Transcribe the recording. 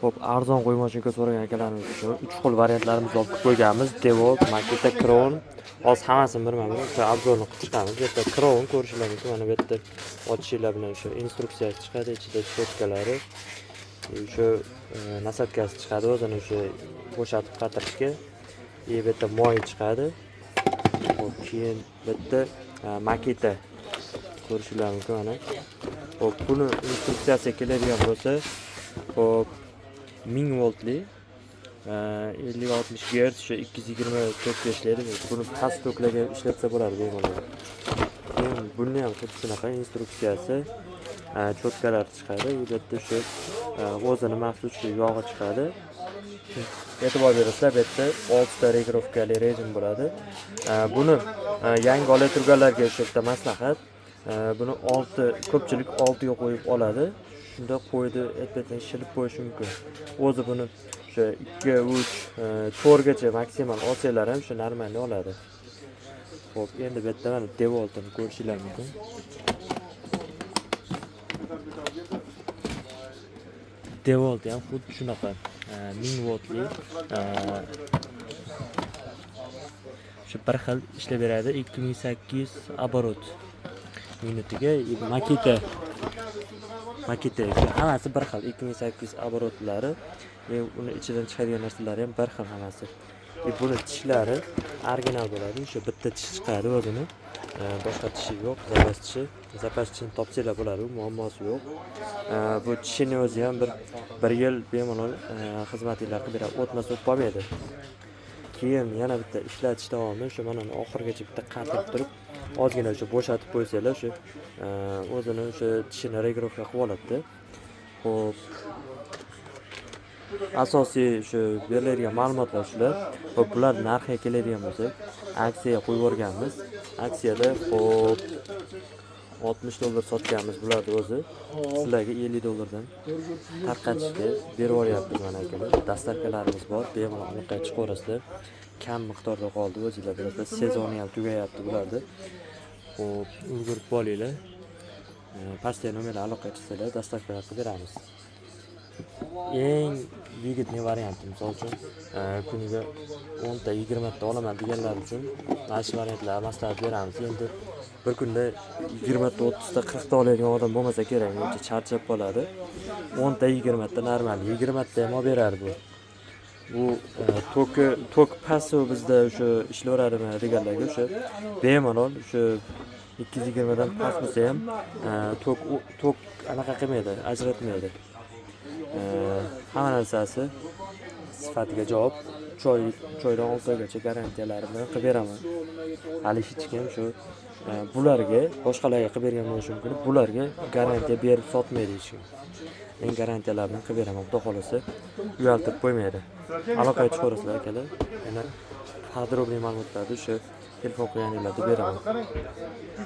Hop, arzon qo'ymoqchiga so'ragan akalarimiz uchun 3 xil variantlarimizni olib qo'yganmiz. Devol, Makita, Crown. Hozir hammasini birma-bir o'sha obzorni qilib chiqamiz. Bu yerda Crown ko'rishinglar mumkin. Mana bu yerda ochishinglar bilan o'sha instruksiyasi chiqadi, ichida cho'tkalari, o'sha nasadkasi chiqadi, o'zini o'sha bo'shatib qatirishga. Bu yerda moy chiqadi. Hop, keyin bu yerda Makita ko'rishinglar mumkin mana. Hop, buni instruksiyasi keladigan bo'lsa, hop 1000 voltli 50-60 Hz o'sha 220 tokda ishlaydi. Buni past toklarga ishlatsa bo'ladi bemalol. Keyin buni ham xuddi shunaqa instruksiyasi, cho'tkalar chiqadi. Bu yerda o'sha o'zini maxsus shu yog'i chiqadi. E'tibor bersanglar, bu yerda 6 ta regrovkali rejim bo'ladi. Buni yangi ola turganlarga o'sha bitta maslahat. Buni 6 ko'pchilik 6 ga qo'yib oladi. Shunda qo'ydi aytib shilib qo'yish mumkin. O'zi buni o'sha 2, 3, 4 gacha maksimal olsanglar ham o'sha normal oladi. Xo'p, endi bu yerda mana Devoltni ko'rishingiz mumkin. Devolt ham xuddi shunaqa 1000 voltli shu bir xil ishlab beradi. 2800 оборот minutiga. Makita hammasi bir xil 2800 оборотлari va uni ichidan chiqadigan narsalar ham bir xil hammasi. Buni tishlari original bo'ladi. O'sha bitta tish chiqadi o'zini. Boshqa tishi yo'q, zapas tishini topsanglar bo'ladi, muammosi yo'q. Bu tishini o'zi ham bir yil bemalol xizmatinglar qilib beradi, o'tmas o'tib qolmaydi. Keyin yana bitta ishlatish davomida o'sha mana oxirgacha bitta qatirib turib, ozgina o'sha bo'shatib qo'ysanglar, o'sha o'zini o'sha tishini regrovka qilib oladi. Xo'p, asosiy shu beriladigan ma'lumotlar shular. Xo'p, bular narxiga keladigan bo'lsak, aksiya qo'yib o'rganmiz. Aksiyada xo'p $60 sotganmiz bularni o'zi. Sizlarga $50 tarqatishga berib oryapmiz mana akalar. Dastlabkilarimiz bor, bemalol aloqaga chiqaverasizlar. Kam miqdorda qoldi, o'zingizlar bilasizlar. Sezoni ham tugayapti bularni. Xo'p, ulgurib olinglar. Pastga nomerga aloqa qilsanglar, dastlabkilar qilib beramiz. Eng yigitni varianti, misol uchun kuniga 10 ta 20 ta olaman deganlar uchun mana shu variantlarni maslahat beramiz. Endi bir kunda 20 ta 30 ta 40 ta oladigan odam bo'lmasa kerak, uncha charchab qoladi. 10 ta 20 ta normal 20 ta ham olib beradi bu. Bu tok pasti bizda o'sha ishlayveradimi deganlarga o'sha bemalol o'sha 220 dan past bo'lsa ham tok anaqa qilmaydi, ajratmaydi. Hamma narsasi sifatiga javob. Choydan 6 oygacha garantiyalari bilan qilib beraman. Hali hech kim shu bularga boshqalarga qilib bergan bo'lishi mumkin. Bularga garantiya berib sotmaydi hech kim. Men garantiyalar bilan qilib beraman, xudo xolasa uyaltirib qo'ymaydi. Aloqaga chiqaverasizlar akalar. Yana podrobniy ma'lumotlarni o'sha telefon qo'yganinglarda beraman.